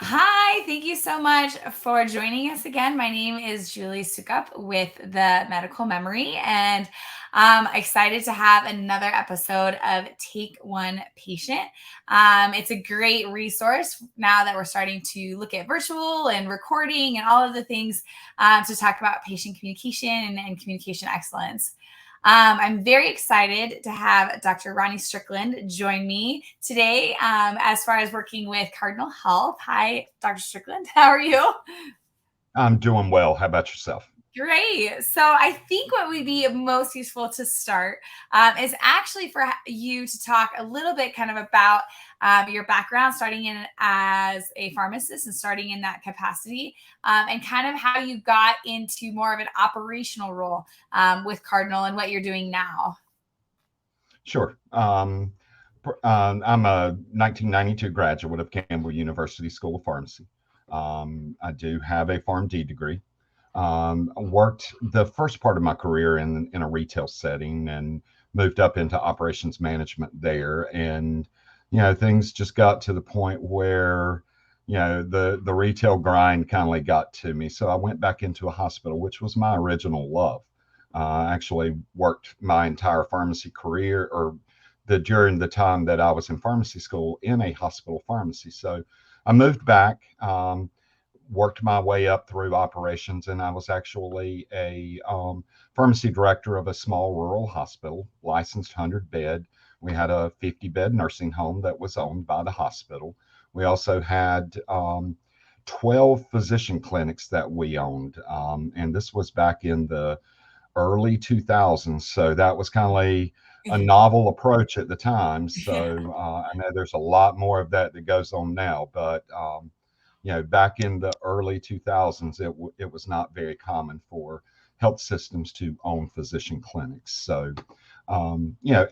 Hi, thank you so much for joining us again. My name is Julie Soukup with the Medical Memory, and I'm excited to have another episode of Take One Patient. It's a great resource now that we're starting to look at virtual and recording and all of the things to talk about patient communication and communication excellence. I'm very excited to have Dr. Ronnie Strickland join me today as far as working with Cardinal Health. Hi, Dr. Strickland. How are you? I'm doing well. How about yourself? Great. So I think what would be most useful to start is actually for you to talk a little bit kind of about your background, starting in as a pharmacist and starting in that capacity, and kind of how you got into more of an operational role with Cardinal and what you're doing now. Sure. I'm a 1992 graduate of Campbell University School of Pharmacy. I do have a PharmD degree. Worked the first part of my career in a retail setting and moved up into operations management there. And, things just got to the point where, the retail grind kind of got to me. So I went back into a hospital, which was my original love. I actually worked my entire pharmacy career or during the time that I was in pharmacy school in a hospital pharmacy. So I moved back, worked my way up through operations, and I was actually a pharmacy director of a small rural hospital, licensed 100 bed. We had a 50 bed nursing home that was owned by the hospital. We also had 12 physician clinics that we owned. And this was back in the early 2000s. So that was kind of a novel approach at the time. Yeah. So I know there's a lot more of that that goes on now, but back in the early 2000s, it was not very common for health systems to own physician clinics. So,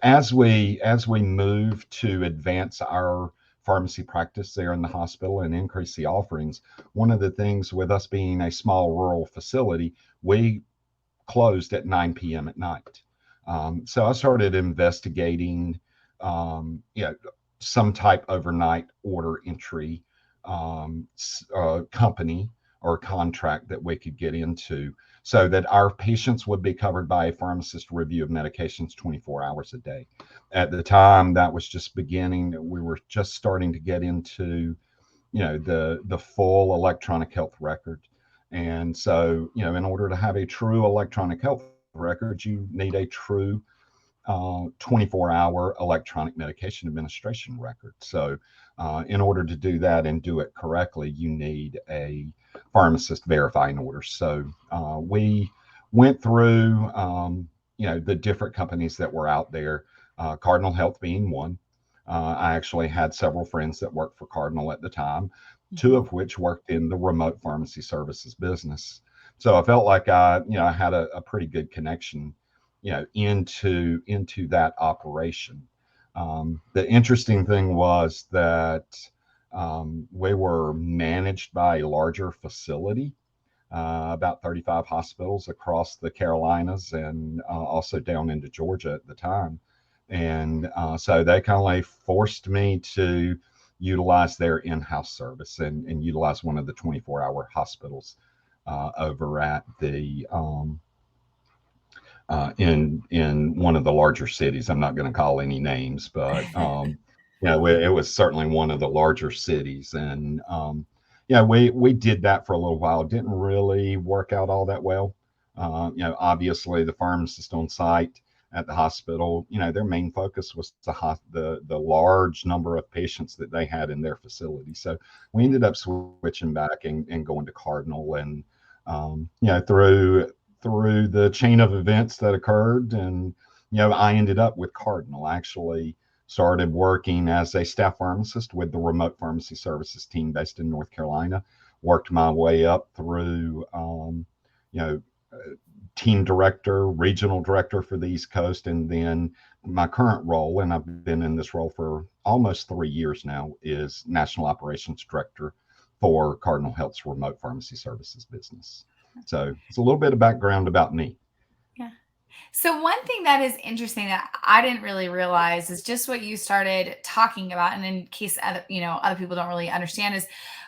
as we move to advance our pharmacy practice there in the hospital and increase the offerings, one of the things with us being a small rural facility, we closed at 9 p.m. at night. So I started investigating, some type overnight order entry company or contract that we could get into so that our patients would be covered by a pharmacist review of medications 24 hours a day. At the time, that was just beginning. We were just starting to get into, the full electronic health record. And so, in order to have a true electronic health record, you need a true 24-hour electronic medication administration record. So, in order to do that and do it correctly, you need a pharmacist verifying orders. So, we went through, the different companies that were out there, Cardinal Health being one. I actually had several friends that worked for Cardinal at the time, two Mhm. of which worked in the remote pharmacy services business. So I felt like I had a pretty good connection, into that operation. The interesting thing was that we were managed by a larger facility, about 35 hospitals across the Carolinas and also down into Georgia at the time. And so they kind of like forced me to utilize their in-house service and utilize one of the 24-hour hospitals over at the in one of the larger cities. I'm not going to call any names, but it was certainly one of the larger cities, and we did that for a little while. It didn't really work out all that well. Obviously, the pharmacist on site at the hospital, their main focus was the large number of patients that they had in their facility. So we ended up switching back and going to Cardinal, and through the chain of events that occurred. And, I ended up with Cardinal. I actually started working as a staff pharmacist with the remote pharmacy services team based in North Carolina, worked my way up through, you know, team director, regional director for the East Coast, and then my current role, and I've been in this role for almost 3 years now, is national operations director for Cardinal Health's remote pharmacy services business. So it's a little bit of background about me. Yeah. So one thing that is interesting that I didn't really realize is just what you started talking about, and in case other people don't really understand,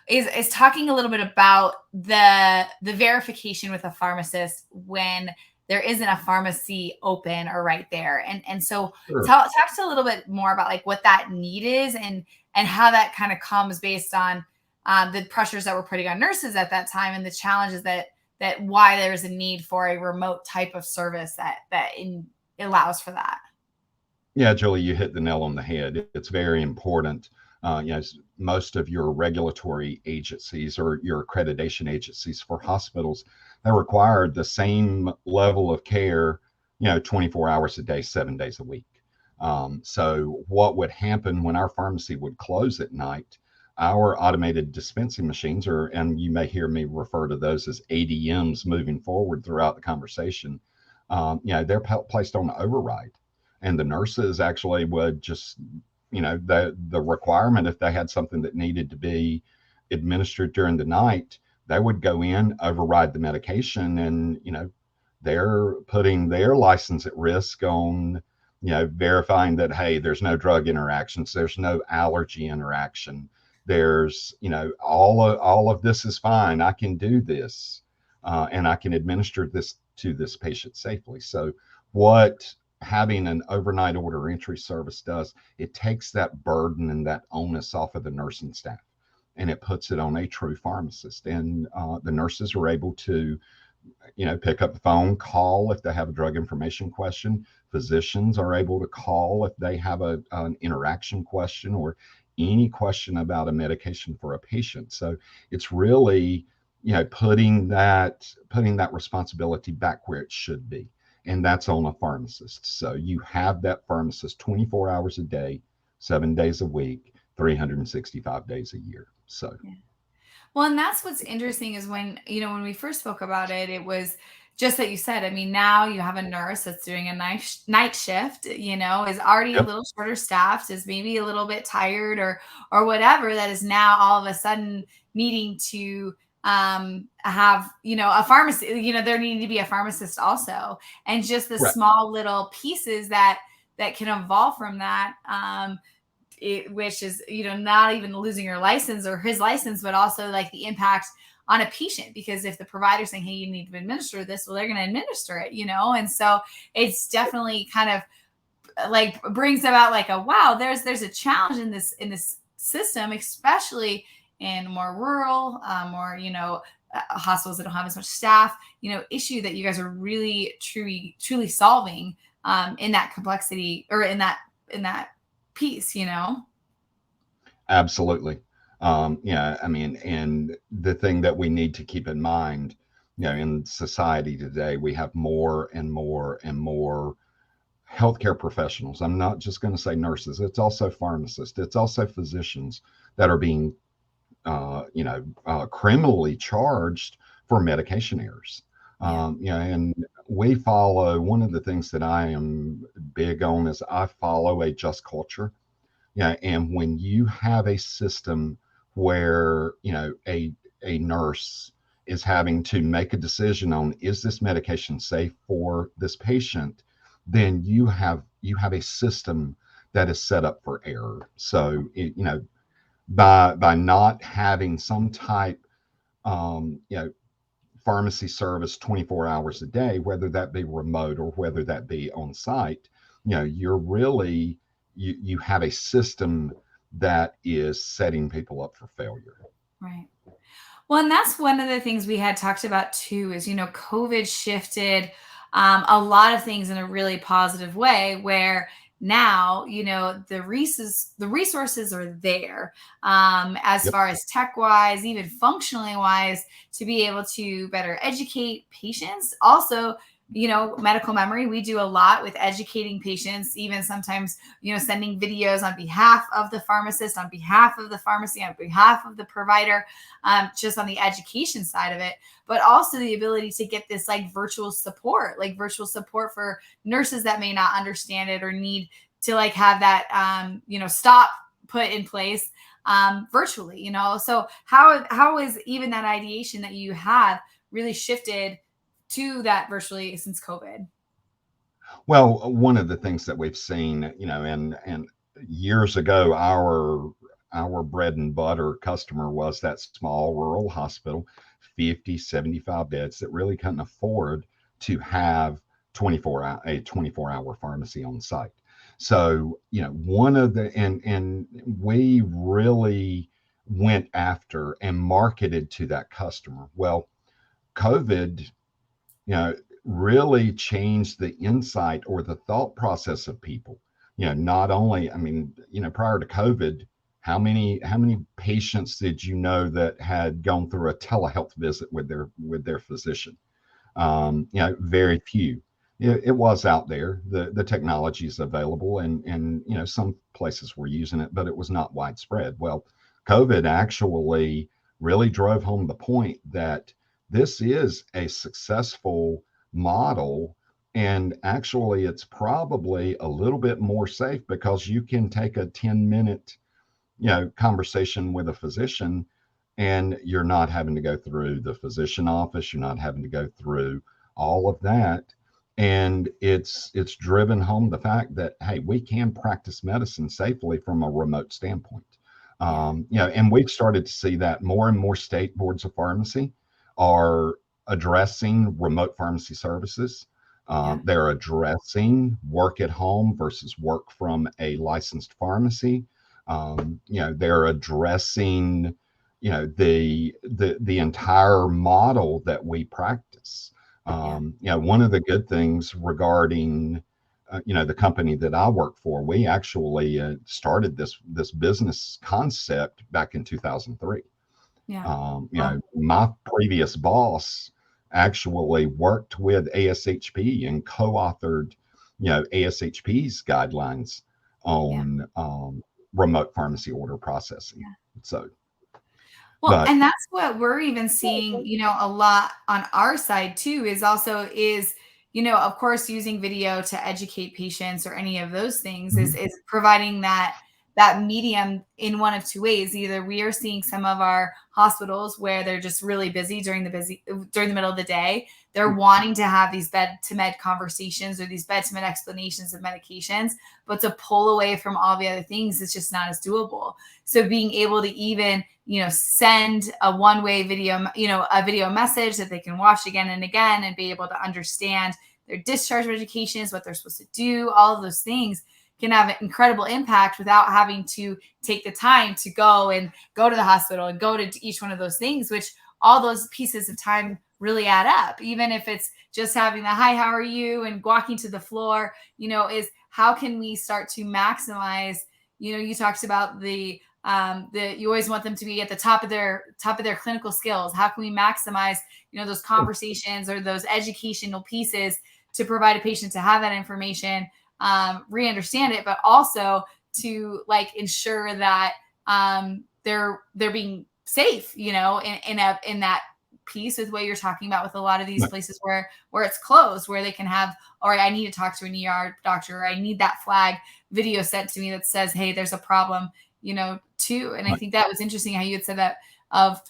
is talking a little bit about the verification with a pharmacist when there isn't a pharmacy open or right there, and so Sure. talk to a little bit more about like what that need is and how that kind of comes based on the pressures that were putting on nurses at that time and the challenges that why there's a need for a remote type of service that allows for that. Yeah, Julie, you hit the nail on the head. It's very important. Most of your regulatory agencies or your accreditation agencies for hospitals, they require the same level of care, 24 hours a day, 7 days a week. So what would happen when our pharmacy would close at night? Our automated dispensing machines, and you may hear me refer to those as ADMs moving forward throughout the conversation. They're placed on override, and the nurses actually would just, the requirement, if they had something that needed to be administered during the night, they would go in, override the medication, and they're putting their license at risk on verifying that, hey, there's no drug interactions, there's no allergy interaction, there's all of this is fine, I can do this, and I can administer this to this patient safely. So what having an overnight order entry service does, it takes that burden and that onus off of the nursing staff, and it puts it on a true pharmacist. And the nurses are able to, pick up the phone, call if they have a drug information question. Physicians are able to call if they have an interaction question or any question about a medication for a patient. So it's really, putting that responsibility back where it should be, and that's on a pharmacist. So you have that pharmacist 24 hours a day, 7 days a week, 365 days a year. So Yeah. Well, and that's what's interesting is when we first spoke about it, it was just that you said, I mean, now you have a nurse that's doing a night shift, is already a yep, little shorter staffed, is maybe a little bit tired or whatever, that is now all of a sudden needing to have, a pharmacy, there needing to be a pharmacist also. And just the right. small little pieces that can evolve from that. Which is not even losing your license or his license, but also like the impact on a patient, because if the provider's saying, hey, you need to administer this, well, they're going to administer it, and so it's definitely kind of like brings about like a wow, there's a challenge in this system, especially in more rural or hospitals that don't have as much staff, issue that you guys are really truly solving in that complexity or in that piece. Absolutely. Yeah, I mean, and the thing that we need to keep in mind, in society today, we have more and more and more healthcare professionals. I'm not just going to say nurses, it's also pharmacists, it's also physicians that are being, criminally charged for medication errors. Yeah. And we follow, one of the things that I am big on is I follow a just culture. Yeah, and when you have a system where a nurse is having to make a decision on, is this medication safe for this patient, then you have a system that is set up for error. So by not having some type, pharmacy service 24 hours a day, whether that be remote or whether that be on site, you're really, you have a system that is setting people up for failure. Right. Well, and that's one of the things we had talked about too is, COVID shifted a lot of things in a really positive way where now, the resources are there as Yep. far as tech wise, even functionally wise, to be able to better educate patients. Also, medical memory, we do a lot with educating patients, even sometimes, sending videos on behalf of the pharmacist, on behalf of the pharmacy, on behalf of the provider, just on the education side of it, but also the ability to get this like virtual support for nurses that may not understand it or need to like have that, stop put in place virtually, So how is even that ideation that you have really shifted to that virtually since COVID? Well, one of the things that we've seen, and years ago, our bread and butter customer was that small rural hospital, 50, 75 beds that really couldn't afford to have 24-hour pharmacy on site. So, one of the and we really went after and marketed to that customer. Well, COVID, really changed the insight or the thought process of people. Not only, I mean, prior to COVID, how many patients did you know that had gone through a telehealth visit with their physician? Very few. It was out there. The technology is available, and some places were using it, but it was not widespread. Well, COVID actually really drove home the point that this is a successful model, and actually it's probably a little bit more safe because you can take a 10-minute conversation with a physician, and you're not having to go through the physician office, you're not having to go through all of that. And it's driven home the fact that, hey, we can practice medicine safely from a remote standpoint. Yeah. And we've started to see that more and more state boards of pharmacy are addressing remote pharmacy services. Yeah. They're addressing work at home versus work from a licensed pharmacy. They're addressing, the entire model that we practice. Yeah. One of the good things regarding, the company that I work for, we actually started this business concept back in 2003. Yeah. Well, My previous boss actually worked with ASHP and co-authored, ASHP's guidelines yeah. on remote pharmacy order processing. Yeah. So, Well, but and that's what we're even seeing, a lot on our side too, of course, using video to educate patients or any of those things mhm, is providing that medium in one of two ways. Either we are seeing some of our hospitals where they're just really busy during the middle of the day. They're wanting to have these bed to med conversations or these bed to med explanations of medications, but to pull away from all the other things is just not as doable. So being able to even send a one-way video, a video message that they can watch again and again and be able to understand their discharge medications, what they're supposed to do, all of those things can have an incredible impact without having to take the time to go to the hospital and go to each one of those things, which all those pieces of time really add up. Even if it's just having the hi, how are you, and walking to the floor, is how can we start to maximize, you talked about you always want them to be at the top of their clinical skills. How can we maximize, those conversations or those educational pieces to provide a patient to have that information, re-understand it, but also to ensure that they're being safe, in that piece with what you're talking about with a lot of these right, places where it's closed, where they can have, all right, I need to talk to an ER doctor, or I need that flag video sent to me that says, hey, there's a problem, too. And I right, think that was interesting how you had said that of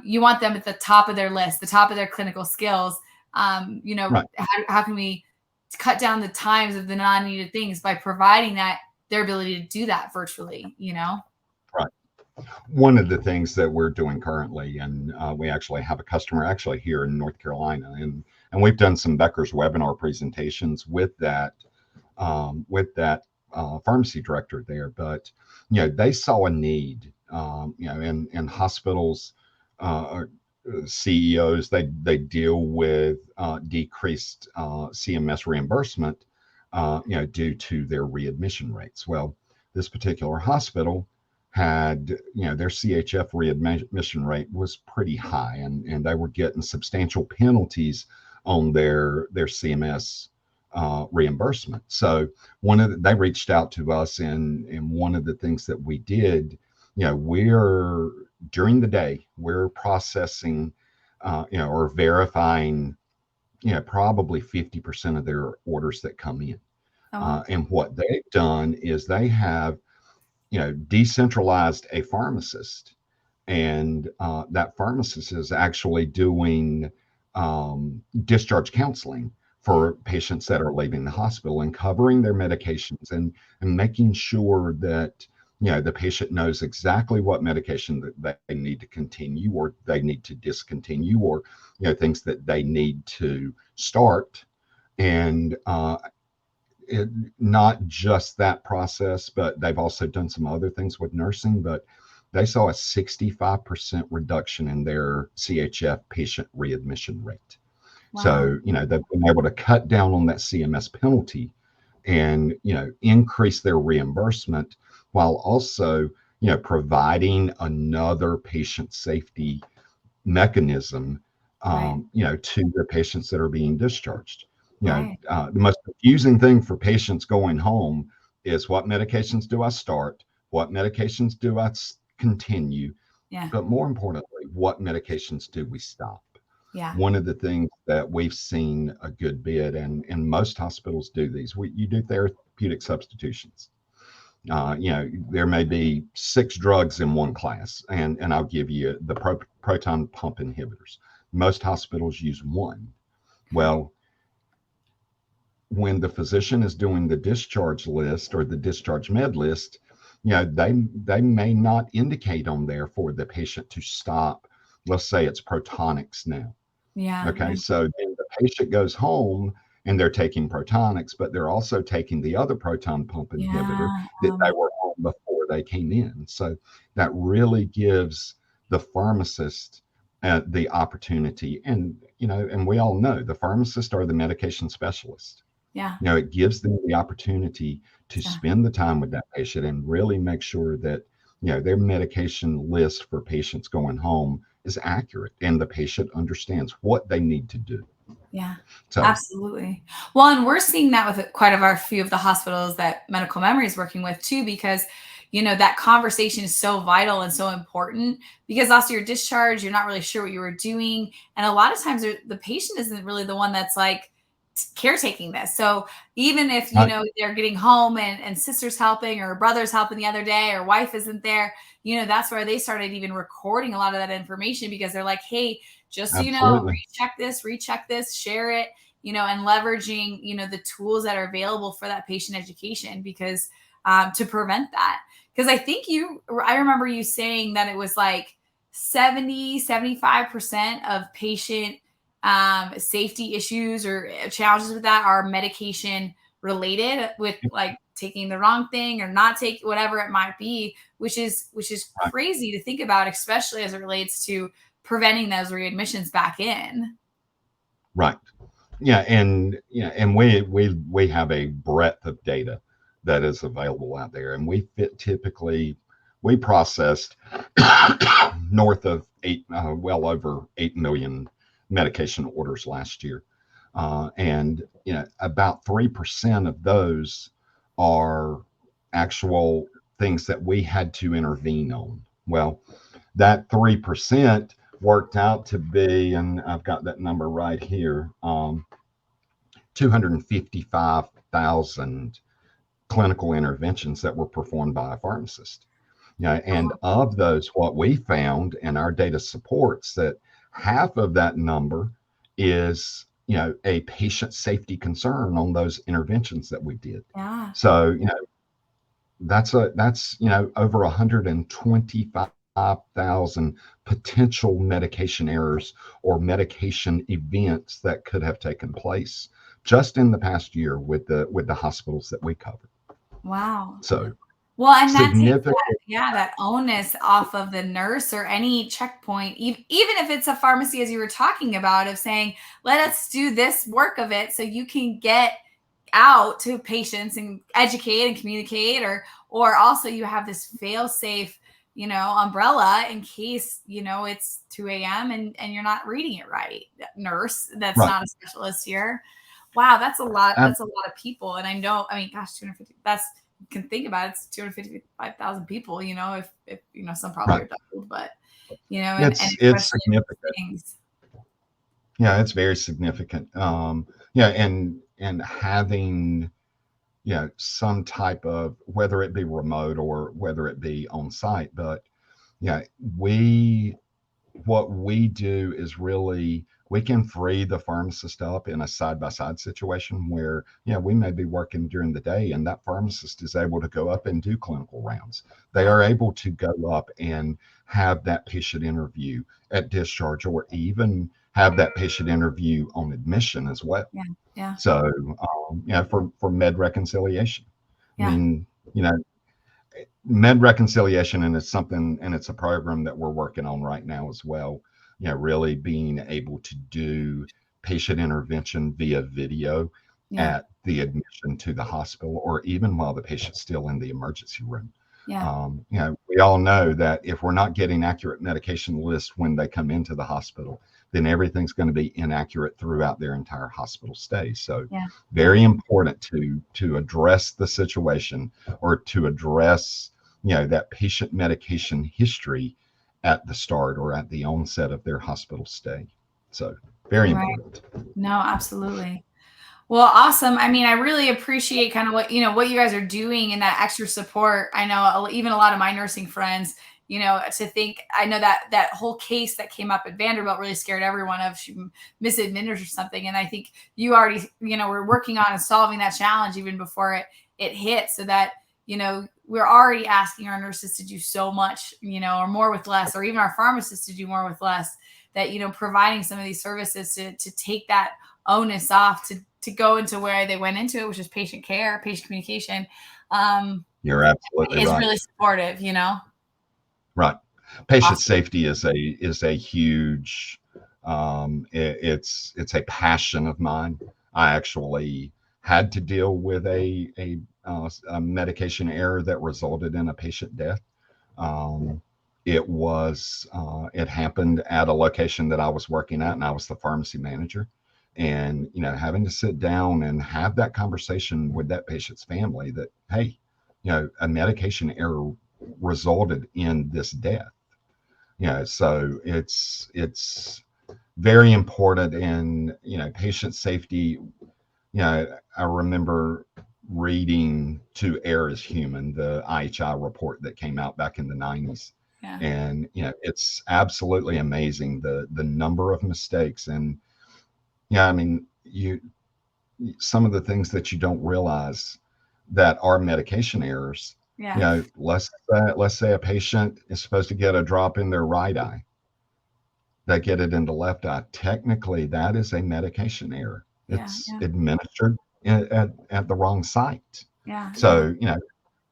you want them at the top of their list, the top of their clinical skills. right. How can we cut down the times of the non-needed things by providing that their ability to do that virtually. Right. One of the things that we're doing currently, and we actually have a customer actually here in North Carolina, and we've done some Becker's webinar presentations with that pharmacy director there. But they saw a need, in hospitals. CEOs, they deal with decreased CMS reimbursement, due to their readmission rates. Well, this particular hospital had, their CHF readmission rate was pretty high, and they were getting substantial penalties on their CMS reimbursement. So they reached out to us, and one of the things that we did, we're during the day we're processing, or verifying, probably 50% of their orders that come in. Oh, wow. And what they've done is they have, decentralized a pharmacist, and that pharmacist is actually doing discharge counseling Yeah. for patients that are leaving the hospital, and covering their medications, and making sure that the patient knows exactly what medication that they need to continue or they need to discontinue, or things that they need to start. And not just that process, but they've also done some other things with nursing. But they saw a 65% reduction in their CHF patient readmission rate. Wow. So, they've been able to cut down on that CMS penalty and, increase their reimbursement, while also, providing another patient safety mechanism, Right. to the patients that are being discharged. Right. The most confusing thing for patients going home is, what medications do I start? What medications do I continue? Yeah. But more importantly, what medications do we stop? Yeah. One of the things that we've seen a good bit, and most hospitals do these, you do therapeutic substitutions. There may be 6 drugs in one class, and I'll give you the proton pump inhibitors. Most hospitals use one. Okay. Well, when the physician is doing the discharge list or the discharge med list, they may not indicate on there for the patient to stop. Let's say it's Protonics now. Yeah. Okay, so then the patient goes home and they're taking Protonics, but they're also taking the other proton pump inhibitor Yeah. that they were on before they came in. So that really gives the pharmacist the opportunity, and we all know the pharmacists are the medication specialist. Yeah. It gives them the opportunity to Yeah. spend the time with that patient and really make sure that their medication list for patients going home is accurate and the patient understands what they need to do. Yeah, So, absolutely. Well, and we're seeing that with quite of our few of the hospitals that Medical Memory is working with too, because that conversation is so vital and so important. Because also your discharge, you're not really sure what you were doing, and a lot of times the patient isn't really the one that's like caretaking this. So even if right, they're getting home and sister's helping or brother's helping the other day or wife isn't there, that's where they started even recording a lot of that information, because they're like, hey, just so you know, absolutely, recheck this, share it, and leveraging, the tools that are available for that patient education, because to prevent that. Because I remember you saying that it was like 75% of patient safety issues or challenges with that are medication related, with like taking the wrong thing or not take whatever it might be, which is right, crazy to think about, especially as it relates to preventing those readmissions back in. right. And we have a breadth of data that is available out there, and typically we processed north of well over 8 million medication orders last year, and about 3% of those are actual things that we had to intervene on. Well, that 3% worked out to be, and I've got that number right here, 255,000 clinical interventions that were performed by a pharmacist. And of those, what we found, and our data supports, that half of that number is a patient safety concern on those interventions that we did. Yeah. So that's over 125,000 potential medication errors or medication events that could have taken place just in the past year with the hospitals that we covered. Wow. So Well, and that takes significant, that onus off of the nurse or any checkpoint, even if it's a pharmacy, as you were talking about, of saying, let us do this work of it so you can get out to patients and educate and communicate, or also you have this fail safe, umbrella in case, it's 2 a.m. and you're not reading it right. Nurse, that's right? not a specialist here. Wow, that's a lot. Ab- That's a lot of people. And I mean, gosh, 250, that's, you can think about it, it's 255,000 people, if some probably right. are doubled, but and It's especially in these significant. things. Yeah, it's very significant. Yeah, and having some type of, whether it be remote or whether it be on site, but yeah, we what we do is really we can free the pharmacist up in a side-by-side situation where, we may be working during the day and that pharmacist is able to go up and do clinical rounds. They Yeah. are able to go up and have that patient interview at discharge, or even have that patient interview on admission as well. Yeah. Yeah. So, for med reconciliation, I Yeah. mean, you know, med reconciliation, and it's something, and it's a program that we're working on right now as well. Really being able to do patient intervention via video Yeah. at the admission to the hospital, or even while the patient's still in the emergency room. Yeah. We all know that if we're not getting accurate medication lists when they come into the hospital, then everything's going to be inaccurate throughout their entire hospital stay. So, Yeah. very important to address the situation, or to address that patient medication history at the start or at the onset of their hospital stay. So, very Right. important. No, absolutely. Well, awesome. I mean, I really appreciate kind of what you guys are doing and that extra support. I know even a lot of my nursing friends, to think, I know that whole case that came up at Vanderbilt really scared everyone of she misadministered something. And I think you already, we're working on and solving that challenge even before it hit, so that, we're already asking our nurses to do so much, or more with less, or even our pharmacists to do more with less, that, providing some of these services to take that onus off to go into where they went into it, which is patient care, patient communication, You're absolutely is right. really supportive, Right. Patient Awesome. safety is a huge, it's a passion of mine. I actually had to deal with a medication error that resulted in a patient death. Um, it happened at a location that I was working at, and I was the pharmacy manager. And having to sit down and have that conversation with that patient's family, that, hey, a medication error resulted in this death. So it's very important in patient safety. I remember reading "To Err Is Human," the IHI report that came out back in the 90s. Yeah. And it's absolutely amazing, the number of mistakes. And I mean, some of the things that you don't realize that are medication errors. Yeah. Let's say a patient is supposed to get a drop in their right eye, they get it in the left eye. Technically, that is a medication error. Yeah. It's Yeah. administered at the wrong site. Yeah. Yeah. So,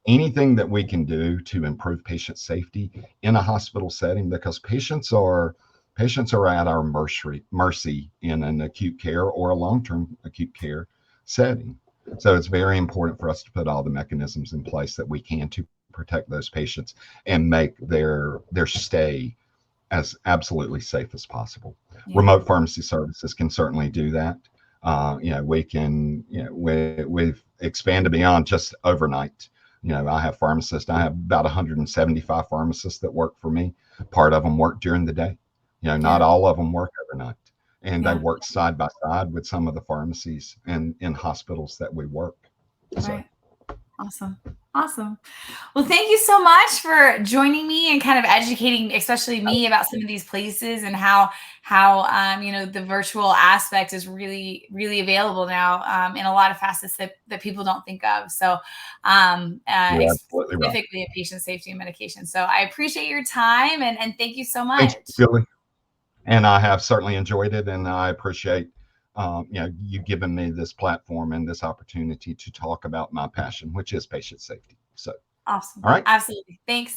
anything that we can do to improve patient safety in a hospital setting, because patients are at our mercy in an acute care or a long-term acute care setting. So it's very important for us to put all the mechanisms in place that we can to protect those patients and make their stay as absolutely safe as possible. Yeah. Remote pharmacy services can certainly do that. We can, we've expanded beyond just overnight. I have pharmacists. I have about 175 pharmacists that work for me. Part of them work during the day. Yeah. Not all of them work overnight, and they Yeah. work side by side with some of the pharmacies and in hospitals that we work. So, Right. Awesome. Awesome. Well, thank you so much for joining me and kind of educating, especially me, about some of these places, and how the virtual aspect is really really available now, in a lot of facets that people don't think of. So, you're absolutely right. specifically a patient safety and medication. So I appreciate your time, and thank you so Thank you, much. Julie. And I have certainly enjoyed it, and I appreciate you giving me this platform and this opportunity to talk about my passion, which is patient safety. So, Awesome. all right. Absolutely. Thanks.